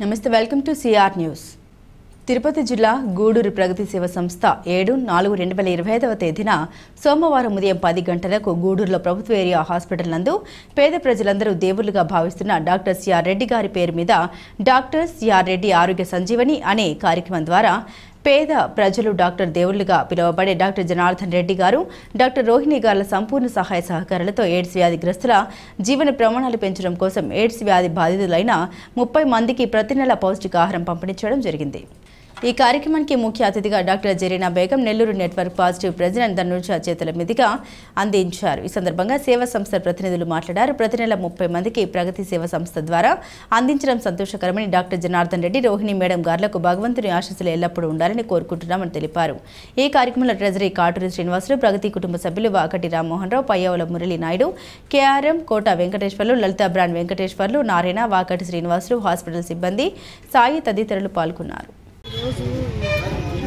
నమస్తే welcome to CR news. Tirupati జిల్లా గూడూరు ప్రగతి సేవ సంస్థ 7/4/2025వ తేదీన సోమవారం ఉదయం 10 గంటలకు గూడూరులో ప్రభుత్వ ఏరియా హాస్పిటల్ నందు పేద ప్రజలందరూ దేవుళ్లుగా భావిస్తున్న డాక్టర్ సిఆర్ రెడ్డి గారి పేరు మీద డాక్టర్ సిఆర్ రెడ్డి ఆరోగ్య సంజీవని అనే కార్యక్రమం ద్వారా పేద ప్రజలు డాక్టర్ దేవుళ్లుగా పిలువబడే డాక్టర్ జనార్దన్ రెడ్డి గారు, డాక్టర్ రోహిణి గార్ల సంపూర్ణ సహాయ సహకారాలతో ఎయిడ్స్ వ్యాధిగ్రస్తుల జీవన ప్రమాణాలు పెంచడం కోసం ఎయిడ్స్ వ్యాధి బాధితులైన 30 మందికి ప్రతి నెల పౌష్టికాహారం పంపిణీ చేయడం జరిగింది. ఈ కార్యక్రమానికి ముఖ్య అతిథిగా doctor Zareena Begum Nellore network positive president Dhanusha చేతుల మీదుగా అందించారు. ఈ సందర్భంగా సేవా సంస్థ ప్రతినిధులు మాట్లాడారు. ప్రతి నెల 30 మందికి ప్రగతి సేవా సంస్థ ద్వారా అందించడం సంతోషకరమని డాక్టర్ జనార్దన్ రెడ్డి, రోహిణి మేడం గార్లకు భగవంతుని ఆశీస్సులు ఎల్లప్పుడూ ఉండాలని కోరుకుంటున్నామని తెలిపారు. ఈ కార్యక్రమంలో ట్రెజరీ కాటూరి శ్రీనివాసులు, ప్రగతి కుటుంబ సభ్యులు వాకటి రామ్మోహన్ రావు, పయ్యవుల మురళీ నాయుడు, కేఆర్ఎం, కోట వెంకటేశ్వర్లు, లలితా బ్రాండ్ వెంకటేశ్వర్లు, నారాయణ, వాకటి శ్రీనివాసులు, హాస్పిటల్ సిబ్బంది, సాయి తదితరులు పాల్గొన్నారు. ఈరోజు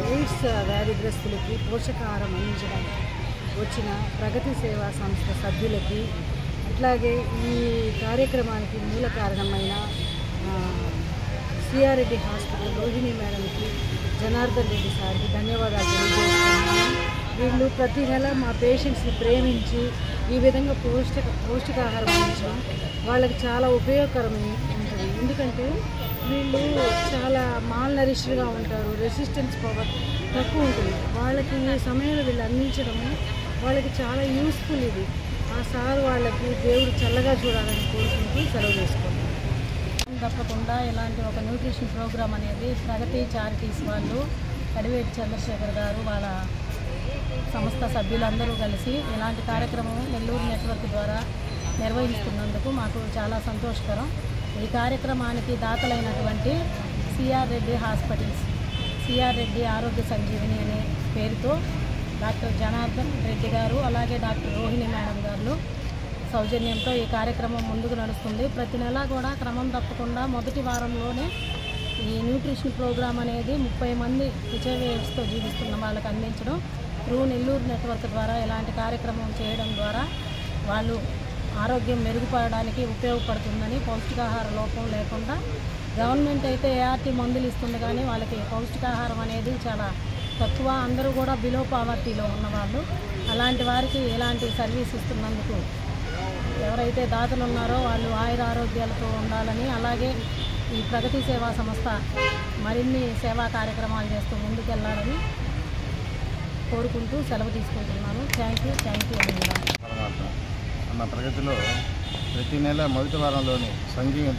ఎయిడ్స్ వ్యాధిగ్రస్తులకి పోషకాహారం అందించడానికి వచ్చిన ప్రగతి సేవా సంస్థ సభ్యులకి, అట్లాగే ఈ కార్యక్రమానికి మూల కారణమైన సిఆర్ రెడ్డి హాస్పిటల్ రోహిణి మేడంకి, జనార్దన్ రెడ్డి సార్కి ధన్యవాదాలు తెలియజేస్తున్నాను. వీళ్ళు ప్రతి నెల మా పేషెంట్స్ని ప్రేమించి ఈ విధంగా పౌష్టికాహారం అందించడం వాళ్ళకి చాలా ఉపయోగకరమైన ఉంటుంది. ఎందుకంటే వీళ్ళు చాలా మాల్ నరిష్డ్గా ఉంటారు, రెసిస్టెన్స్ పవర్ తక్కువ ఉంటుంది. వాళ్ళకి ఈ సమయంలో వీళ్ళు అందించడము వాళ్ళకి చాలా యూస్ఫుల్. ఇది ఆ సార్ వాళ్ళకి దేవుడు చల్లగా చూడాలని కోరుకుంటూ సెలవు చేసుకుంటాం. తప్పకుండా ఇలాంటి ఒక న్యూట్రిషన్ ప్రోగ్రామ్ అనేది ప్రగతి చారిటీస్ వాళ్ళు, కడివేటి చంద్రశేఖర్ గారు వాళ్ళ సంస్థ సభ్యులందరూ కలిసి ఇలాంటి కార్యక్రమం నెల్లూరు నెట్వర్క్ ద్వారా నిర్వహిస్తున్నందుకు మాకు చాలా సంతోషకరం. ఈ కార్యక్రమానికి దాతలైనటువంటి CR Reddy hospitals, CR Reddy Arogya Sanjeevani అనే పేరుతో డాక్టర్ జనార్దన్ రెడ్డి గారు, అలాగే డాక్టర్ రోహిణి మేడం గారు సౌజన్యంతో ఈ కార్యక్రమం ముందుకు నడుస్తుంది. ప్రతి నెల కూడా క్రమం తప్పకుండా మొదటి వారంలోనే ఈ న్యూట్రిషన్ ప్రోగ్రాం అనేది 30 మంది హెచ్ఐవి ఎయిడ్స్తో జీవిస్తున్న వాళ్ళకి అందించడం త్రూ నెల్లూరు నెట్వర్క్ ద్వారా ఇలాంటి కార్యక్రమం చేయడం ద్వారా వాళ్ళు ఆరోగ్యం మెరుగుపడడానికి ఉపయోగపడుతుందని, పౌష్టికాహార లోపం లేకుండా గవర్నమెంట్ అయితే ఏఆర్టీ మందులు ఇస్తుంది, కానీ వాళ్ళకి పౌష్టికాహారం అనేది చాలా తక్కువ. అందరూ కూడా బిలో పావర్టీలో ఉన్నవాళ్ళు. అలాంటి వారికి ఇలాంటి సర్వీస్ ఇస్తున్నందుకు ఎవరైతే దాతలు ఉన్నారో వాళ్ళు ఆయుర ఆరోగ్యాలతో ఉండాలని, అలాగే ఈ ప్రగతి సేవా సంస్థ మరిన్ని సేవా కార్యక్రమాలు చేస్తూ ముందుకెళ్లాలని కోరుకుంటూ సెలవు తీసుకుంటున్నాను. థ్యాంక్ యూ అన్న ప్రగతిలో ప్రతి నెల మొదటి వారంలోని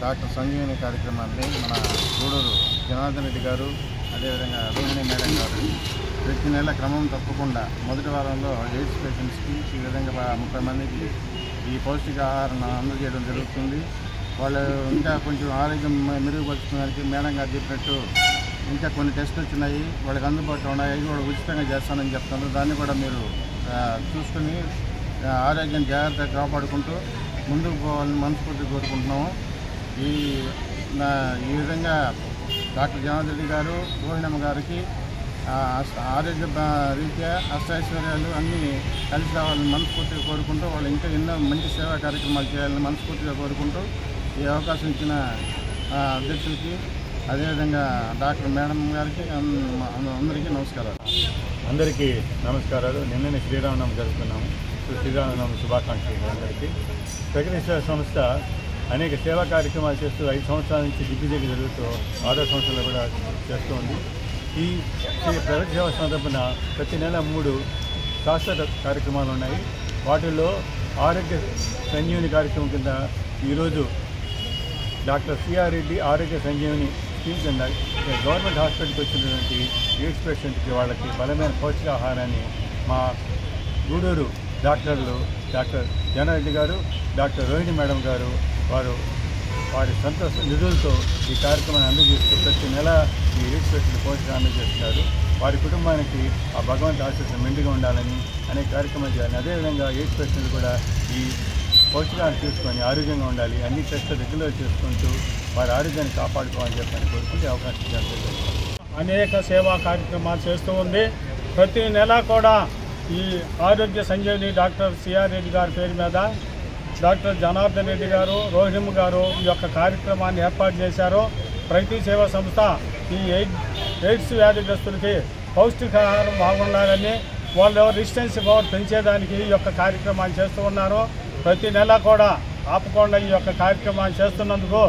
డాక్టర్ సంజీవని కార్యక్రమాన్ని మన గూడూరు జనార్దన్ రెడ్డి గారు, అదేవిధంగా రోహిణి మేడం గారు ప్రతి నెల క్రమం తప్పకుండా మొదటి వారంలో ఎయిడ్స్ పేషెంట్స్కి ఈ విధంగా 30 మందికి ఈ పౌష్టికాహారం అందజేయడం జరుగుతుంది. వాళ్ళు ఇంకా కొంచెం ఆరోగ్యం మెరుగుపరుచుకోవడానికి మేడం గారు చెప్పినట్టు ఇంకా కొన్ని టెస్టులు వచ్చినాయి, వాళ్ళకి అందుబాటులో ఉన్నాయి, అవి కూడా ఉచితంగా చేస్తానని చెప్తున్నారు. దాన్ని కూడా మీరు చూసుకుని ఆరోగ్యం జాగ్రత్తగా కాపాడుకుంటూ ముందుకు పోవాలని మనస్ఫూర్తి కోరుకుంటున్నాము. ఈ విధంగా డాక్టర్ జనార్దన్ రెడ్డి గారు, రోహిణమ్మ గారికి ఆరోగ్య రీత్యా అష్టైశ్వర్యాలు అన్నీ కలిసి రావాలని మనస్ఫూర్తిగా కోరుకుంటూ వాళ్ళు ఇంకా ఎన్నో మంచి సేవా కార్యక్రమాలు చేయాలని మనస్ఫూర్తిగా కోరుకుంటూ ఈ అవకాశం ఇచ్చిన అధ్యక్షులకి, అదేవిధంగా డాక్టర్ మేడం గారికి అందరికీ నమస్కారాలు. అందరికీ నమస్కారాలు. నిన్ననే శ్రీరామనవమి జరుపుకున్నాము. శ్రీరామనవమి శుభాకాంక్షలు అందరికీ. ప్రగతి సేవా సంస్థ అనేక సేవా కార్యక్రమాలు చేస్తూ 5 సంవత్సరాల నుంచి దిగ్విజయంగా జరుగుతూ 6వ సంవత్సరంలో కూడా చేస్తూ ఉంది. ఈ ప్రగతి సేవా సందర్భన ప్రతి నెల 3 శాశ్వత కార్యక్రమాలు ఉన్నాయి. వాటిల్లో ఆరోగ్య సంజీవని కార్యక్రమం కింద ఈరోజు doctor CR Reddy Arogya Sanjeevani scheme కింద గవర్నమెంట్ హాస్పిటల్కి వచ్చినటువంటి ఎయిడ్స్ పేషెంట్కి వాళ్ళకి బలమైన పౌష్టికాహారాన్ని మా గూడూరు డాక్టర్లు డాక్టర్ జనారెడ్డి గారు, డాక్టర్ రోహిణి మేడం గారు వారి సంతోష నిధులతో ఈ కార్యక్రమాన్ని అందజేస్తూ ప్రతి నెల ఈ ఎయిడ్స్ పేషెంట్ పౌష్టికాహారం అందజేస్తున్నారు. వారి కుటుంబానికి ఆ భగవంతు ఆశీస్సులు మెండుగా ఉండాలని అనేక కార్యక్రమాలు చేయాలని, అదేవిధంగా ఎయిడ్స్ పేషెంట్లు కూడా ఈ పౌష్టికాహారం తీసుకొని ఆరోగ్యంగా ఉండాలి, అన్ని టెస్టులు రెగ్యులర్ చేసుకుంటూ వారి ఆరోగ్యాన్ని కాపాడుకోవాలని చెప్పని కోరుకుంటే అవకాశం ఇచ్చారు. అనేక సేవా కార్యక్రమాలు చేస్తూ ఉంది. ప్రతి నెల కూడా ఈ ఆరోగ్య సంజీవని డాక్టర్ సిఆర్ రెడ్డి గారి పేరు మీద డాక్టర్ జనార్దన్ రెడ్డి గారు, రోహిణమ్మ గారు ఈ యొక్క కార్యక్రమాన్ని ఏర్పాటు చేశారు. ప్రగతి సేవా సంస్థ ఈ ఎయిడ్స్ వ్యాధిగ్రస్తులకి పౌష్టికాహారం బాగుండాలని వాళ్ళు రెసిస్టెన్స్ పవర్ పెంచేదానికి ఈ యొక్క కార్యక్రమాన్ని చేస్తూ ఉన్నారు. ప్రతి నెల కూడా ఆపకుండా ఈ యొక్క కార్యక్రమాన్ని చేస్తున్నందుకు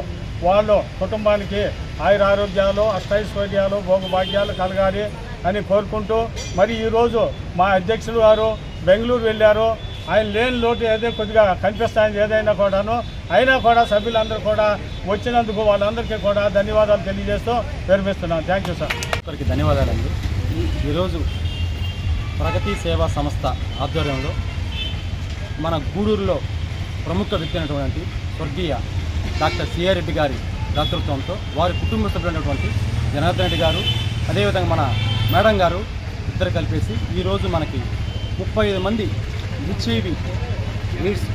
వాళ్ళు కుటుంబానికి ఆయురారోగ్యాలు అష్టైశ్వర్యాలు భోగభాగ్యాలు కలగాలి అని కోరుకుంటూ, మరి ఈరోజు మా అధ్యక్షులు గారు బెంగళూరు వెళ్ళారు. ఆయన లేని లోటు ఏదో కొద్దిగా కనిపిస్తాయని ఏదైనా కూడాను, అయినా కూడా సభ్యులందరూ కూడా వచ్చినందుకు వాళ్ళందరికీ కూడా ధన్యవాదాలు తెలియజేస్తూ విరమిస్తున్నాను. Thank you sir. అందరికీ ధన్యవాదాలండి. ఈరోజు ప్రగతి సేవా సంస్థ ఆధ్వర్యంలో మన గూడూరులో ప్రముఖ వ్యక్తి అయినటువంటి స్వర్గీయ డాక్టర్ సిఆర్ రెడ్డి గారి దాతృత్వంతో వారి కుటుంబ సభ్యులైనటువంటి జనార్దన్ రెడ్డి గారు, అదేవిధంగా మన మేడం గారు ఇద్దరు కలిపేసి ఈరోజు మనకి 35 మంది హెచ్ఐవి ఎయిడ్స్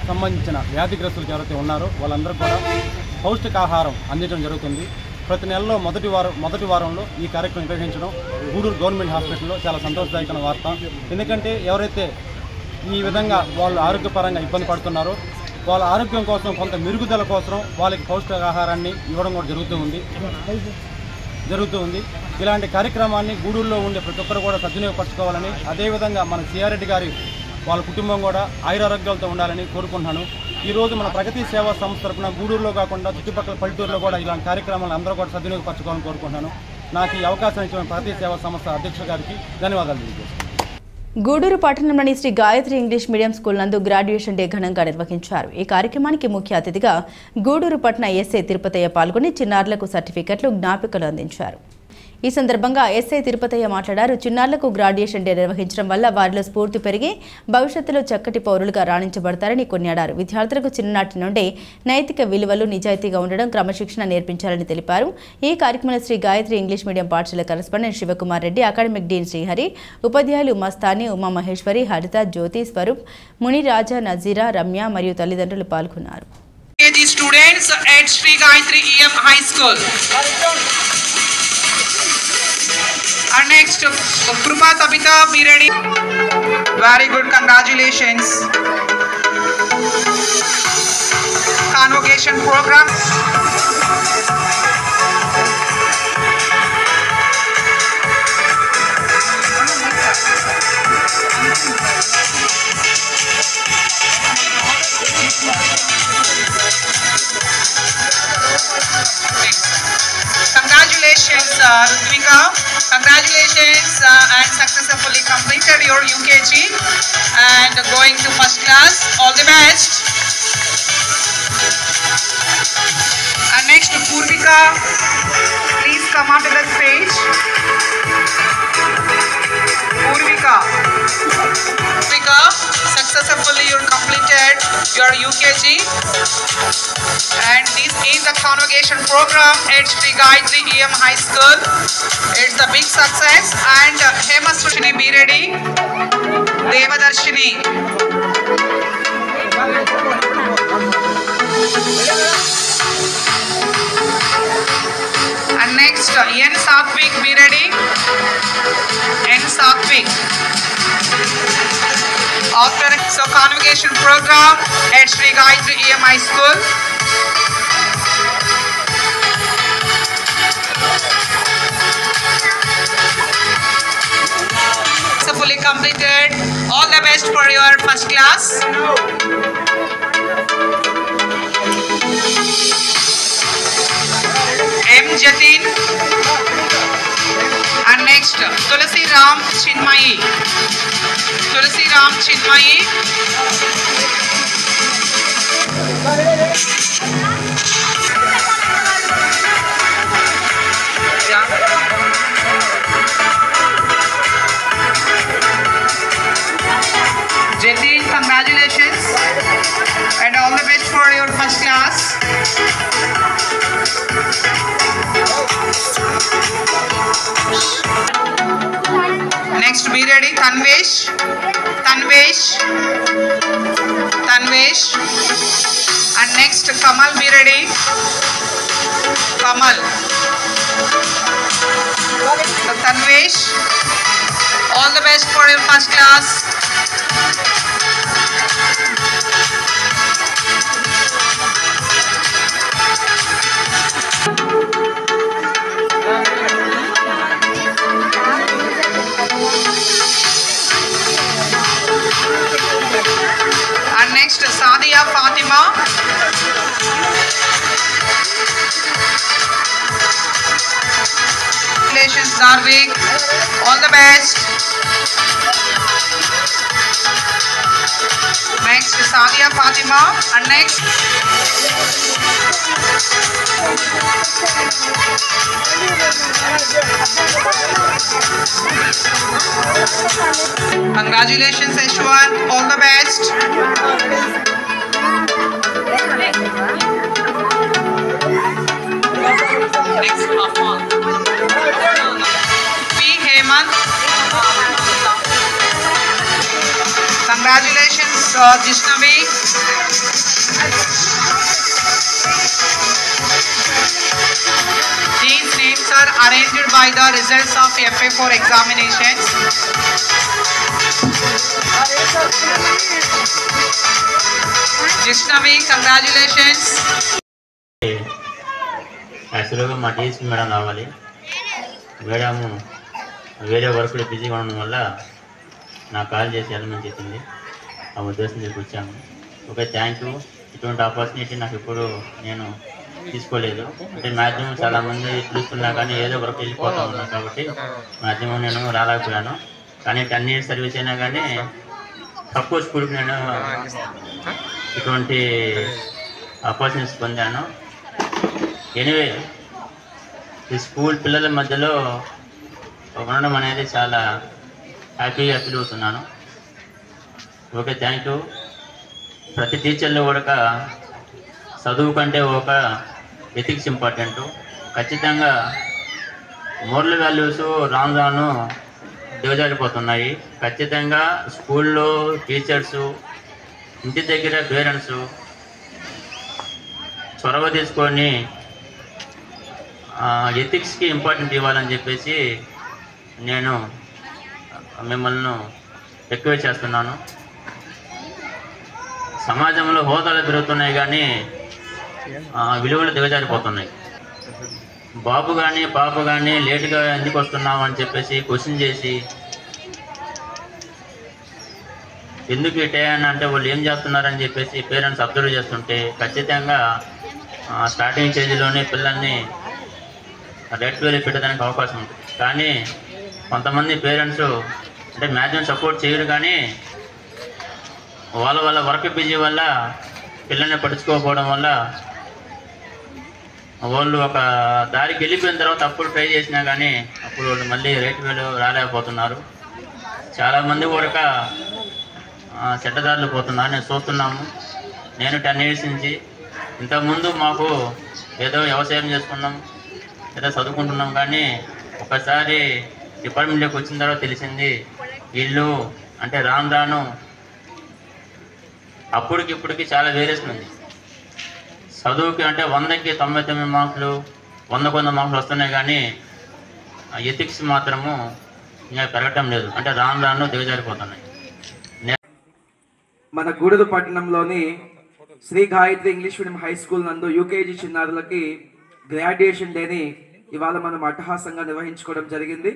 సంబంధించిన వ్యాధిగ్రస్తులకు ఎవరైతే ఉన్నారో వాళ్ళందరూ కూడా పౌష్టికాహారం అందించడం జరుగుతుంది. ప్రతి నెలలో మొదటి వారంలో ఈ కార్యక్రమం నిర్వహించడం గూడూరు గవర్నమెంట్ హాస్పిటల్లో చాలా సంతోషదాయకమైన వార్త. ఎందుకంటే ఎవరైతే ఈ విధంగా వాళ్ళు ఆరోగ్యపరంగా ఇబ్బంది పడుతున్నారో వాళ్ళ ఆరోగ్యం కోసం కొంత మెరుగుదల కోసం వాళ్ళకి పౌష్టికాహారాన్ని ఇవ్వడం కూడా జరుగుతూ ఉంది. ఇలాంటి కార్యక్రమాన్ని గూడూరులో ఉండే ప్రతి ఒక్కరు కూడా సద్వినియోగపరచుకోవాలని, అదేవిధంగా మన సిఆర్ రెడ్డి గారి వాళ్ళ కుటుంబం కూడా ఆయురారోగ్యాలతో ఉండాలని కోరుకుంటున్నాను. ఈరోజు మన ప్రగతి సేవా సంస్థ తరఫున గూడూరులో కాకుండా చుట్టుపక్కల పల్లెటూరులో కూడా ఇలాంటి కార్యక్రమాలు అందరూ కూడా సద్వినియోగపరచుకోవాలని కోరుకుంటున్నాను. నాకు ఈ అవకాశం ఇచ్చిన ప్రగతి సేవా సంస్థ అధ్యక్షుల గారికి ధన్యవాదాలు తెలియజేస్తున్నాను. గూడూరు పట్టణంలోని Shri Gayatri English medium school నందు గ్రాడ్యుయేషన్ డే ఘనంగా నిర్వహించారు. ఈ కార్యక్రమానికి ముఖ్య అతిథిగా గూడూరు పట్టణ ఎస్ఐ తిరుపతయ్య పాల్గొని చిన్నారులకు సర్టిఫికెట్లు, జ్ఞాపికలు అందించారు. ఈ సందర్భంగా ఎస్ఐ తిరుపతయ్య మాట్లాడారు. చిన్నారులకు గ్రాడ్యుయేషన్ డే నిర్వహించడం వల్ల వారిలో స్ఫూర్తి పెరిగి భవిష్యత్తులో చక్కటి పౌరులుగా రాణించబడతారని కొనియాడారు. విద్యార్థులకు చిన్ననాటి నుండి నైతిక విలువలు, నిజాయితీగా ఉండడం, క్రమశిక్షణ నేర్పించాలని తెలిపారు. ఈ కార్యక్రమంలో శ్రీ గాయత్రి ఇంగ్లీష్ మీడియం పాఠశాల correspondent Shivakumar Reddy, academic dean Srihari, ఉపాధ్యాయులు మస్తాని, ఉమామహేశ్వరి, హరిత, జ్యోతి, స్వరూప్, మునిరాజా, నజీరా, రమ్య మరియు తల్లిదండ్రులు పాల్గొన్నారు. And next, Krupa Tabitha, be ready. Very good, congratulations. Convocation program. Congratulations, Rutvika. Congratulations and successfully completed your UKG and going to first class. All the best. And next, Purvika, please come onto the stage. Purvika, successfully you completed your UKG, and this is the convocation program at Sri Gayatri EM High School. It's a big success. And Hemasushini, be ready. Devadarshini. And next, N Satvik, be ready. N Satvik. After so convocation program at Sri Gayatri EM High School. Fully completed. All the best for your first class. M. Jatin. And next, Tulasi Ram Chinmayi. Tulasi Ram Chinmayi. Jatin, congratulations and all the best for your first class. Next, be ready, Tanvesh. And next, Kamal, be ready. Kamal. So, Tanvesh, all the best for your first class. Fatima. Congratulations, Darvik. All the best. Next is Sadia Fatima. And next. Congratulations, Ashwan. All the best. Next, P. Hemant. Congratulations, Jishnavi. These names are arranged by the results of FA4 examinations. Jishnavi, congratulations. యాక్చువల్గా మా tsp madam రావాలి. Madam వేరే వర్క్లో బిజీగా ఉండడం వల్ల నాకు call చేసి వెళ్ళమని చెప్పింది. ఆ ఉద్దేశం దగ్గరికి వచ్చాము. Okay, thank you. ఇటువంటి ఆపర్చునిటీ నాకు ఇప్పుడు నేను తీసుకోలేదు. అంటే మ్యాక్సిమం చాలామంది పిలుస్తున్నా కానీ ఏదో వర్క్ వెళ్ళిపోతూ ఉన్నాను కాబట్టి మ్యాక్సిమం నేను రాలేకపోయాను. కానీ 10 years సర్వీస్ అయినా కానీ తక్కువ స్కూల్కి నేను ఇటువంటి ఆపర్చునిటీస్ పొందాను. ఎనీవే, ఈ స్కూల్ పిల్లల మధ్యలో ఉండడం అనేది చాలా హ్యాపీగా ఫీల్ అవుతున్నాను. Okay, thank you. ప్రతి టీచర్లో కూడా చదువు కంటే ఒక ఎథిక్స్ ఇంపార్టెంట్. ఖచ్చితంగా మోరల్ వాల్యూస్ రాను రాను దిగజారిపోతున్నాయి. ఖచ్చితంగా స్కూల్లో టీచర్సు, ఇంటి దగ్గర పేరెంట్స్ చొరవ తీసుకొని ఎథిక్స్కి ఇంపార్టెంట్ ఇవ్వాలని చెప్పేసి నేను మిమ్మల్ని రిక్వెస్ట్ చేస్తున్నాను. సమాజంలో హోదాలు పెరుగుతున్నాయి కానీ విలువలు దిగజారిపోతున్నాయి. బాబు కానీ పాప కానీ లేటుగా ఎందుకు వస్తున్నావు అని చెప్పేసి క్వశ్చన్ చేసి ఎందుకు ఇటేయని అంటే వాళ్ళు ఏం చేస్తున్నారని చెప్పేసి పేరెంట్స్ అబ్జర్వ్ చేస్తుంటే ఖచ్చితంగా స్టార్టింగ్ స్టేజ్లోనే పిల్లల్ని రెడ్ వేలు పెట్టడానికి అవకాశం ఉంటుంది. కానీ కొంతమంది పేరెంట్స్ అంటే మ్యాక్సిమం సపోర్ట్ చేయరు కానీ వాళ్ళ వర్క్ బిజీ వల్ల పిల్లల్ని పట్టించుకోకపోవడం వల్ల వాళ్ళు ఒక దారికి వెళ్ళిపోయిన తర్వాత అప్పుడు ట్రై చేసినా కానీ అప్పుడు వాళ్ళు మళ్ళీ రేటు వేలు రాలేకపోతున్నారు. చాలామంది కూడా చెడ్డదారులు పోతున్నారు. నేను చూస్తున్నాము. నేను 10 years నుంచి ఇంతకుముందు మాకు ఏదో వ్యవసాయం చేసుకున్నాం, ఏదో చదువుకుంటున్నాం. కానీ ఒకసారి డిపార్ట్మెంట్లోకి వచ్చిన తర్వాత తెలిసింది వీళ్ళు అంటే రాను రాను అప్పటికి ఇప్పటికి చాలా వేరియేషన్ ఉంది. చదువుకి అంటే 100కి 99 మార్కులు, 100 మార్కులు వస్తున్నాయి కానీ ఎథిక్స్ మాత్రము ఇంకా పెరగటం లేదు. అంటే రాను రాను దిగజారిపోతున్నాయి. మన గూడూరు పట్టణంలోని Shri Gayatri English medium high school నందు యూకేజీ చిన్నారులకి గ్రాడ్యుయేషన్ డేని ఇవాళ మనం అట్టహాసంగా నిర్వహించుకోవడం జరిగింది.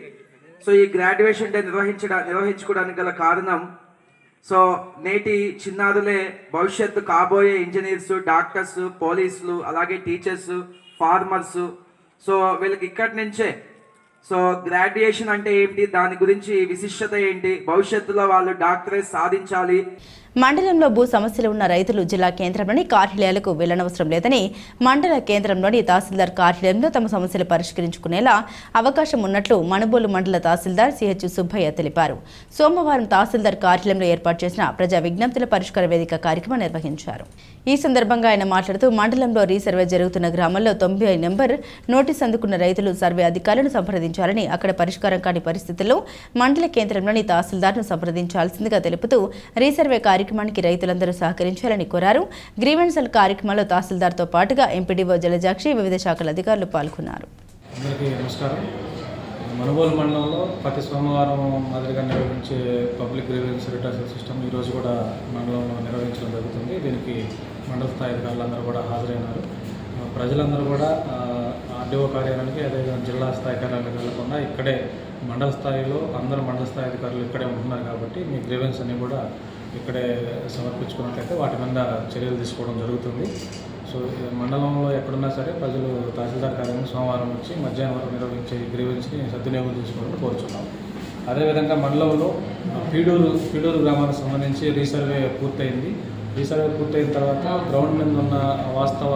సో ఈ గ్రాడ్యుయేషన్ డే నిర్వహించుకోవడానికి గల కారణం, సో నేటి చిన్నారులే భవిష్యత్తు కాబోయే ఇంజనీర్స్, డాక్టర్స్, పోలీసులు, అలాగే టీచర్స్, ఫార్మర్స్. సో వీళ్ళకి ఇక్కడి నుంచే సో గ్రాడ్యుయేషన్ అంటే ఏంటి, దాని గురించి విశిష్టత ఏంటి, భవిష్యత్తులో వాళ్ళు డాక్టరేట్ సాధించాలి. మండలంలో భూ సమస్యలు ఉన్న రైతులు జిల్లా కేంద్రంలోని కార్యాలయాలకు వెళ్లనవసరం లేదని మండల కేంద్రంలోని తహసీల్దార్ కార్యాలయంలో తమ సమస్యలు పరిష్కరించుకునేలా అవకాశం ఉన్నట్లు మనుబోలు మండల తహసీల్దార్ సిహెచ్ సుబ్బయ్య తెలిపారు. సోమవారం తహసీల్దార్ కార్యాలయంలో ఏర్పాటు చేసిన ప్రజా విజ్ఞప్తుల పరిష్కార వేదిక కార్యక్రమం నిర్వహించారు. ఈ సందర్భంగా ఆయన మాట్లాడుతూ మండలంలో రీసర్వే జరుగుతున్న గ్రామాల్లో 90 నెంబర్ నోటీస్ అందుకున్న రైతులు సర్వే అధికారులను సంప్రదించాలని, అక్కడ పరిష్కారం కాని పరిస్థితుల్లో మండల కేంద్రంలోని తహసీల్దార్ను సంప్రదించాల్సిందిగా తెలుపుతూ రీసర్వే కార్యక్రమానికి రైతులందరూ సహకరించాలని కోరారు. గ్రీవెన్సల్ కార్యక్రమంలో తహసీల్దార్తో పాటుగా ఎంపీడీఓ జలజాక్షి, వివిధ శాఖల అధికారులు పాల్గొన్నారు. అందరికీ నమస్కారం. మనుబోలు మండలంలో ప్రతి సోమవారం మాదిరిగా నిర్వహించే పబ్లిక్ గ్రీవెన్స్ రిటర్సల్ సిస్టమ్ ఈరోజు కూడా మండలంలో నిర్వహించడం జరుగుతుంది. దీనికి మండల స్థాయి అధికారులందరూ కూడా హాజరైనారు. ప్రజలందరూ కూడా ఆర్డీఓ కార్యాలయానికి, అదేవిధంగా జిల్లా స్థాయి కార్యాలయానికి వెళ్లకుండా ఇక్కడే మండల స్థాయిలో అందరూ మండల స్థాయి అధికారులు ఇక్కడే ఉంటున్నారు కాబట్టి మీ గ్రీవెన్స్ అన్ని కూడా ఇక్కడే సమర్పించుకున్నట్లయితే వాటి మీద చర్యలు తీసుకోవడం జరుగుతుంది. సో మండలంలో ఎక్కడున్నా సరే ప్రజలు తహసీల్దార్ కార్యాలయం సోమవారం వచ్చి మధ్యాహ్నం వరకు నిర్వహించే గ్రీవెన్స్ని సద్వినియోగం చేసుకోవాలని కోరుచున్నాం. అదేవిధంగా మండలంలో పీడూరు గ్రామానికి సంబంధించి రీసర్వే పూర్తయింది. రీసర్వే పూర్తయిన తర్వాత గ్రౌండ్ మీద ఉన్న వాస్తవ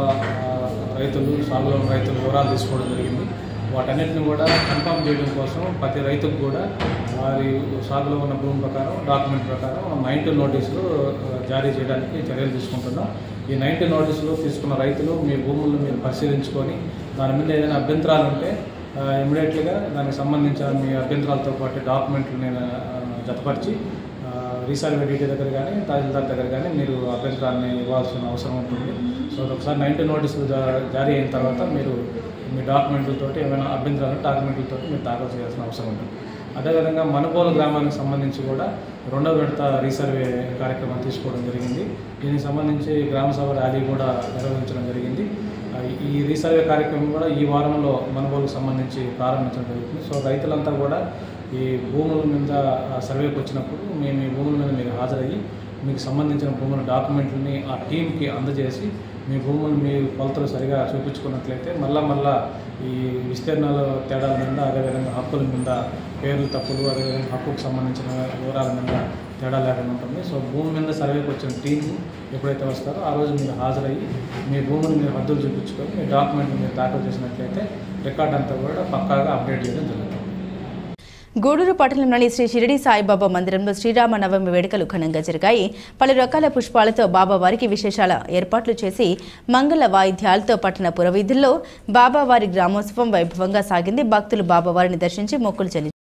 రైతులు, సాగులో ఉన్న రైతుల వివరాలు తీసుకోవడం జరిగింది. వాటన్నిటిని కూడా కన్ఫర్మ్ చేయడం కోసం ప్రతి రైతుకు కూడా వారి సాగులో ఉన్న భూమి ప్రకారం డాక్యుమెంట్ ప్రకారం 90 నోటీసులు జారీ చేయడానికి చర్యలు తీసుకుంటున్నాం. ఈ 90 నోటీసులు తీసుకున్న రైతులు మీ భూములను మీరు పరిశీలించుకొని దాని మీద ఏదైనా అభ్యంతరాలు ఉంటే ఇమీడియట్గా దానికి సంబంధించిన మీ అభ్యంతరాలతో పాటు డాక్యుమెంట్లు నేను జతపరిచి రీసర్వే డీటీ దగ్గర కానీ తహసీల్దార్ దగ్గర కానీ మీరు అభ్యంతరాన్ని ఇవ్వాల్సిన అవసరం ఉంటుంది. సో ఒకసారి 90 నోటీసులు జారీ అయిన తర్వాత మీరు మీ డాక్యుమెంట్లతో ఏమైనా అభ్యంతరాలు డాక్యుమెంట్లతో మీరు దాఖలు చేయాల్సిన అవసరం ఉంటుంది. అదేవిధంగా మనుబోలు గ్రామానికి సంబంధించి కూడా 2వ విడత రీసర్వే కార్యక్రమం తీసుకోవడం జరిగింది. దీనికి సంబంధించి గ్రామసభ ర్యాలీ కూడా నిర్వహించడం జరిగింది. ఈ రీసర్వే కార్యక్రమం కూడా ఈ వారంలో మనుబోలుకు సంబంధించి ప్రారంభించడం జరుగుతుంది. సో రైతులంతా కూడా ఈ భూముల మీద సర్వేకి వచ్చినప్పుడు మేము ఈ భూముల మీద మీరు హాజరయ్యి మీకు సంబంధించిన భూముల డాక్యుమెంట్లని ఆ టీంకి అందజేసి మీ భూములు మీ కొలతలు సరిగా చూపించుకున్నట్లయితే మళ్ళా ఈ విస్తీర్ణాల తేడాల మీద, అదేవిధంగా హక్కుల మీద పేర్లు తప్పులు, అదేవిధంగా హక్కుకు సంబంధించిన వివరాల మీద తేడా లేకుండా ఉంటుంది. సో భూమి మీద సర్వేకి వచ్చిన టీము ఎప్పుడైతే వస్తారో ఆ రోజు మీరు హాజరయ్యి మీ భూమిని మీరు హద్దులు చూపించుకొని మీ డాక్యుమెంట్ని మీరు దాఖలు చేసినట్లయితే రికార్డ్ అంతా కూడా పక్కాగా అప్డేట్ చేయడం జరుగుతుంది. గూడూరు పట్టణంలోని శ్రీ షిరిడి సాయిబాబా మందిరంలో శ్రీరామనవమి వేడుకలు ఘనంగా జరిగాయి. పలు రకాల పుష్పాలతో బాబావారికి విశేషాల ఏర్పాట్లు చేసి మంగళ వాయిద్యాలతో పట్టణ పురవీధుల్లో బాబావారి గ్రామోత్సవం వైభవంగా సాగింది. భక్తులు బాబావారిని దర్శించి మొక్కులు చెల్లించారు.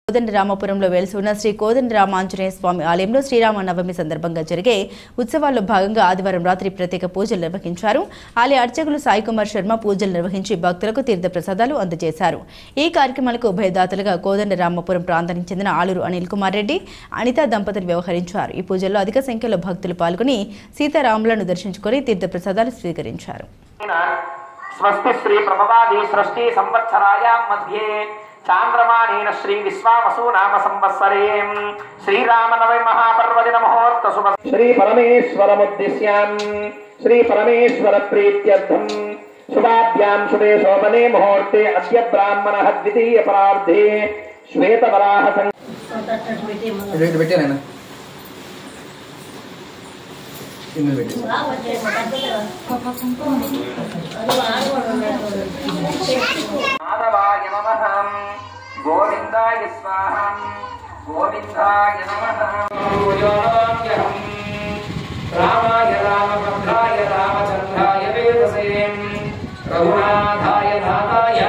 కోదండరామపురంలో వెలిసి ఉన్న శ్రీ కోదండరామాంజనేయ స్వామి ఆలయంలో శ్రీరామనవమి సందర్భంగా జరిగే ఉత్సవాల్లో భాగంగా ఆదివారం రాత్రి ప్రత్యేక పూజలు నిర్వహించారు. ఆలయ అర్చకులు సాయి కుమార్ శర్మ పూజలు నిర్వహించి భక్తులకు తీర్థ ప్రసాదాలు అందజేశారు. ఈ కార్యక్రమాలకు ఉభయదాతలుగా కోదండరామపురం ప్రాంతానికి చెందిన ఆలూరు అనిల్ కుమార్ రెడ్డి, అనిత దంపతులు వ్యవహరించారు. ఈ పూజల్లో అధిక సంఖ్యలో భక్తులు పాల్గొని సీతారాములను దర్శించుకుని తీర్థ ప్రసాదాలు స్వీకరించారు. స్వస్తి శ్రీ ప్రభవాది సృష్టి సంవత్సరాయాం మధ్యే చాంద్రమాణేన శ్రీ విశ్వావసు నామ సంవత్సరే శ్రీరామనవమి మహాపర్వదిన ముహూర్త శుభ శ్రీ పరమేశ్వరముద్దిశ్యాం శ్రీ పరమేశ్వర ప్రీత్యర్థం శుభాభ్యాం శుభే శోభనే ముహూర్తే అద్య బ్రాహ్మణః ద్వితీయ పరార్ధే శ్వేతవరాహ మాధవాయ నమః గోవిందాయ స్వాహ గోవిందాయ నమః రామాయ రామభద్రాయ రామచంద్రాయ వేదసే రఘునాథాయ నాథాయ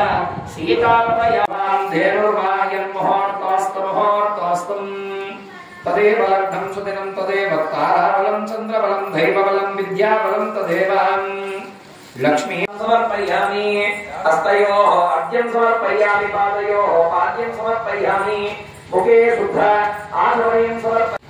సీతాపతయ దేవమాయన్ ముహూర్తోస్తు ముహూర్తోస్తు తదేవ లగ్నం సుదినం తదేవ తారాబలం చంద్రబలం దైవబలం విద్యాబలం తదేవ లక్ష్మీ సమర్పయామి హస్తయోః అర్ఘ్యం సమర్పయామి పాదయోః పాద్యం సమర్పయామి ముఖే శుద్ధ ఆచమనీయం సమర్పయామి.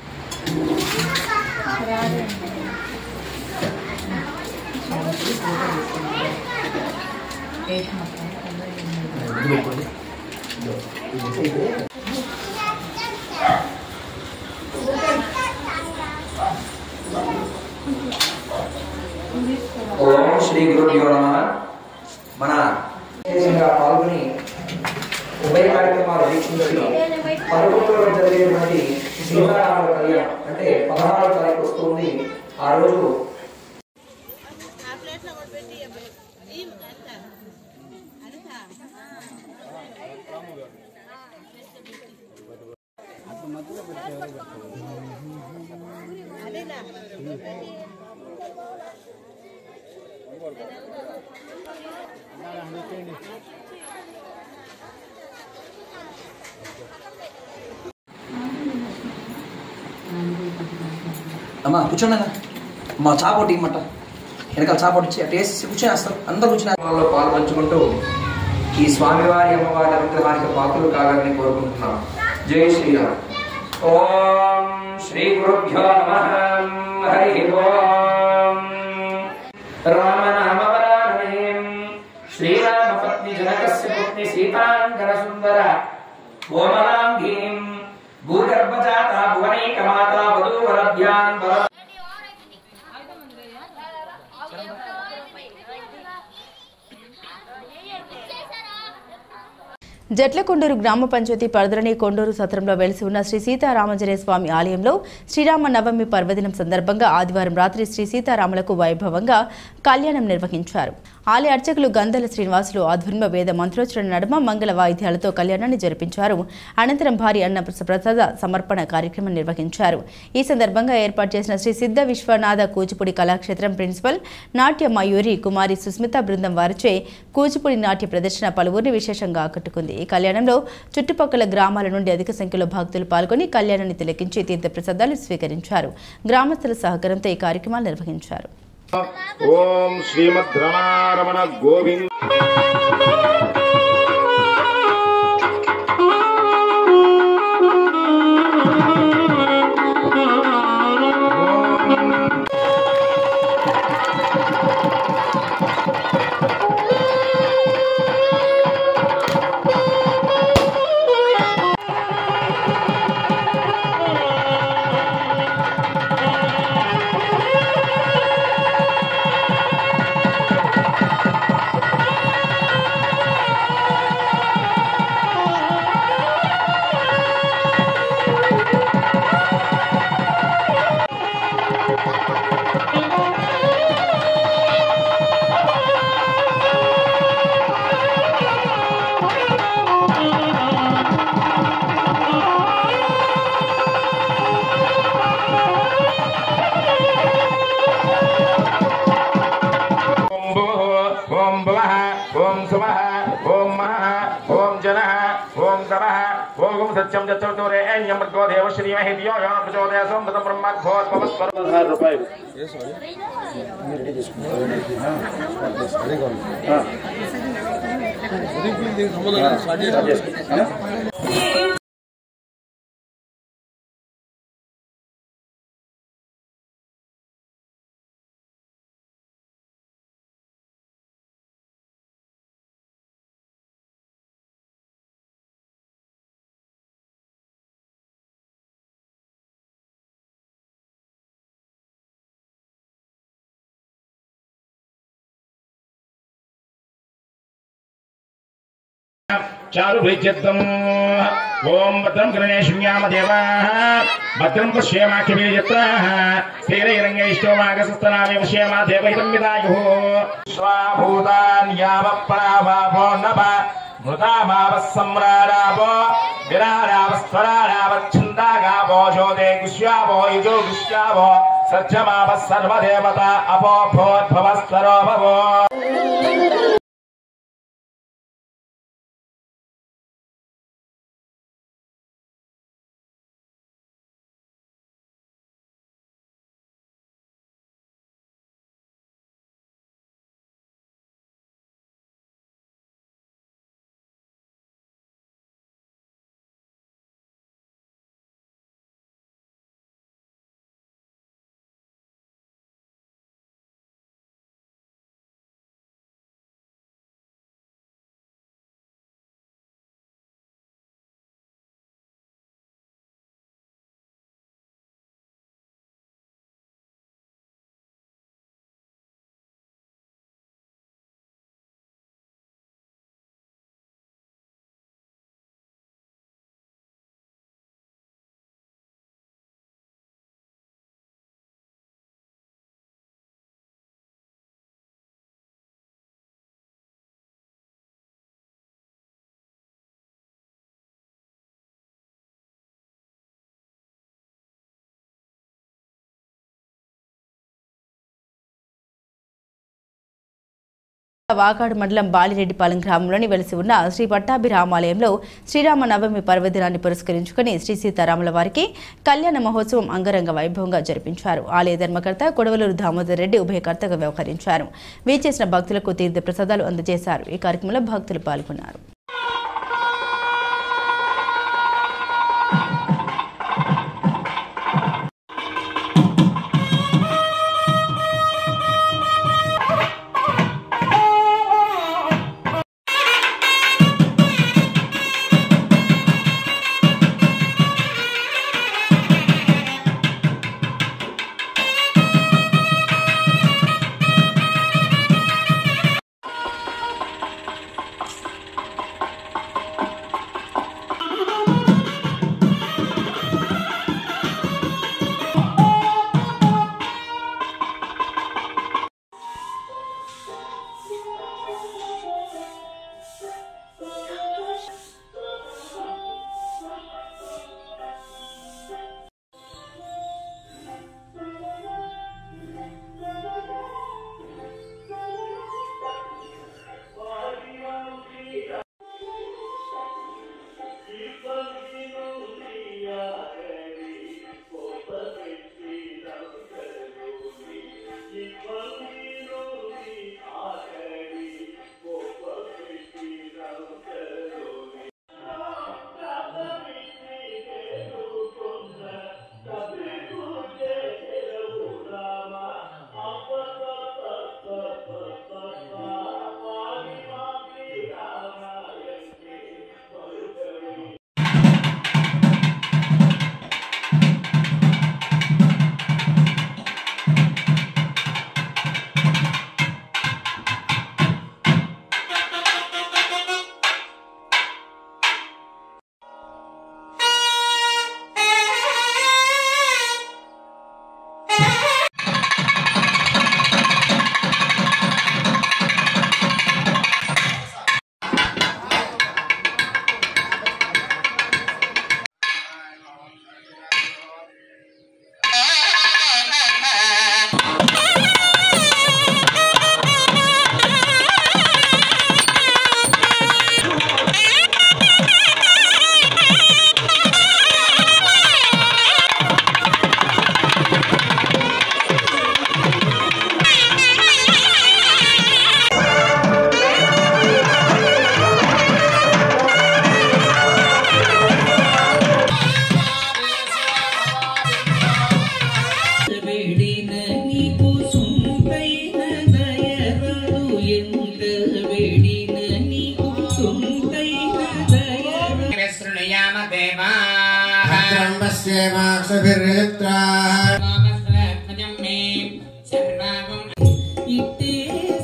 ఓం శ్రీ గురుభ్యో నమః. మన పాల్గొని ఉభయ కార్యక్రమాలు వీక్షించి 11వ జరిగేటువంటి సీతారాముల కళ్యాణం అంటే 16వ తారీఖు వస్తుంది. ఆ రోజు అమ్మా కూర్చోండి మా చాపోటి ఇమ్మంట వెనకాల చాపోటి ఇచ్చి అటు వేసి కూర్చొనేస్తారు. అందరూ కూర్చుని పాల్పంచుకుంటూ ఈ స్వామివారి అమ్మవారి అనుగ్రహానికి పాత్రలు కావాలని కోరుకుంటున్నాం. జై శ్రీరామ్. ఓం శ్రీ గురుభ్యో నమః. హరి ఓం. రామనామవరాననే శ్రీరామ పత్ని జనకస్య పుత్ని సీతాంగన సుందర కోమలాంగీం భూగర్భజాత భువనైకమాత వధూవరభ్యాం జట్లకొండూరు గ్రామ పంచాయతీ పరిధిలోని కొండూరు సత్రంలో వెలిసి ఉన్న శ్రీ సీతారామాంజనేయ స్వామి ఆలయంలో శ్రీరామ నవమి పర్వదినం సందర్భంగా ఆదివారం రాత్రి శ్రీ సీతారాములకు వైభవంగా కళ్యాణం నిర్వహించారు. ఆలయ అర్చకులు గంధల శ్రీనివాసులు ఆధ్వర్యంలో వేద మంత్రోచ్చరణ నడుమ మంగళ వాయిద్యాలతో కళ్యాణాన్ని జరిపించారు. అనంతరం భారీ అన్న ప్రసాద సమర్పణ కార్యక్రమం నిర్వహించారు. ఈ సందర్భంగా ఏర్పాటు చేసిన శ్రీ సిద్ధ విశ్వనాథ కూచిపూడి కళాక్షేత్రం ప్రిన్సిపల్ నాట్య మయూరి కుమారి సుస్మిత బృందం వారిచే కూచిపూడి నాట్య ప్రదర్శన పలువురిని విశేషంగా ఆకట్టుకుంది. ఈ కళ్యాణంలో చుట్టుపక్కల గ్రామాల నుండి అధిక సంఖ్యలో భక్తులు పాల్గొని కళ్యాణాన్ని తిలకించి తీర్థ ప్రసాదాలు స్వీకరించారు. గ్రామస్తుల సహకారంతో ఈ కార్యక్రమాలు నిర్వహించారు. ఓం శ్రీమద్ రమారమణ గోవింద. सत्यम चतुर्दूरे एन्यम मृगो देव श्रीमहि दियो याम प्रचोदय समृत ब्रह्मोद्भवस्वर 1000 రూపాయలు चारु भृत्यत्तम ओम भद्रं गणेशुन्याम देवाः भद्रं पश्येमाखिभिर्यत्राः स्थिरैरङ्गैष्टोमागसस्तनामे पश्येमा देवैतं विदायुः स्वाभूतान्यावप्रावापो नभ मृतामावस्सम्रारावो विरारावस्वरारावच्छन्दागावो जोदे गुष्यावो युजो गुष्यावो सज्जमावः सर्वदेवता अपो भोद्भवस्तरो भवो వాకాడు మండలం బాలిరెడ్డిపాలెం గ్రామంలోని వెలిసి ఉన్న శ్రీ పట్టాభిరామాలయంలో శ్రీరామ నవమి పర్వదినాన్ని పురస్కరించుకుని శ్రీ సీతారాముల వారికి కళ్యాణ మహోత్సవం అంగరంగ వైభవంగా జరిపించారు. ఆలయ ధర్మకర్త కొడవలూరు దామోదర్ రెడ్డి ఉభయకర్తగా వ్యవహరించారు. వీచేసిన భక్తులకు తీర్థ ప్రసాదాలు అందజేశారు. ఈ కార్యక్రమంలో భక్తులు పాల్గొన్నారు. ఇట్టే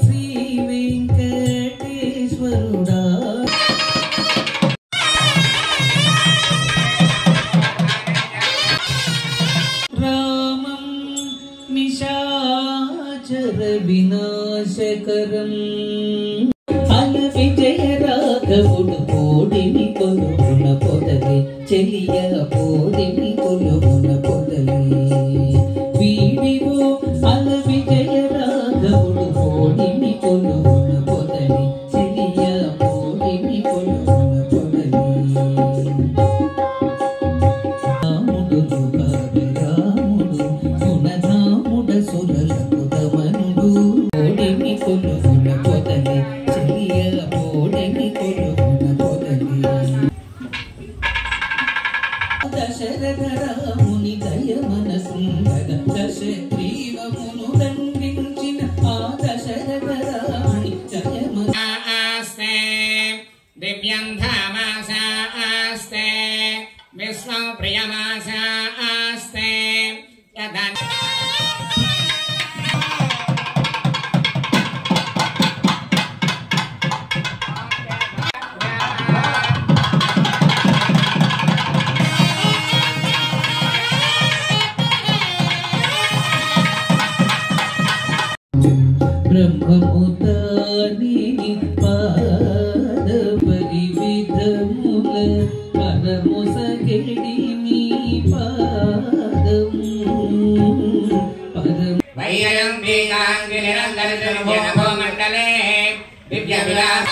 శ్రీ వెంకటేశ్వరుడా రామం నిశాచర వినాశకరం అల విజయ రాఘవుడు పోడిని కొలువున పొదలి చెలియ పోడిని కొలువున పొదలి వీడివో అల విజయ రాఘవుడు పోడిని కొలువున పొదలి చెలియ పోడిని కొలువున పొదలి రాముడు కావి రాముడు గుణధాముడ సురలకు దమనుడు పోడిని కొలువున పొదలి చెలియ పోడిని కొలువున పొదలి దశరథ రాముని దయ మనసుండగ దశగ్రీవమును దండించిన ఆ దశరథ రాముని దయ ఆస్తే దివ్యం ధామాసా ఆస్తే విశ్వం ప్రియమాసా ఆస్తే యదా బ్రహ్మముతాని పాద పరివిధముల పరముసగడి మీ పాదము పరమ వైయం వేదాంగి నిరంతర నమో మండలే దివ్య విలాస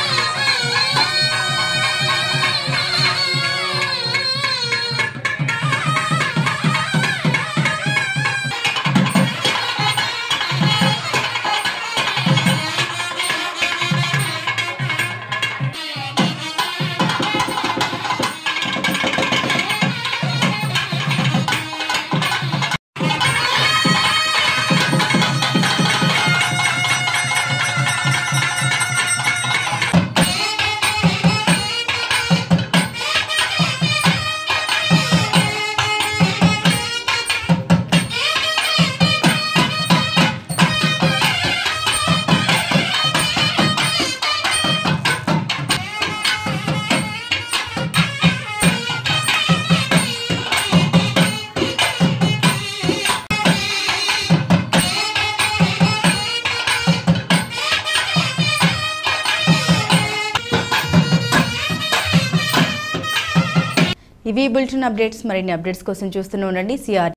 ఇవి బులెటిన్ అప్డేట్స్. మరిన్ని అప్డేట్స్ కోసం చూస్తూనే ఉండండి సిఆర్.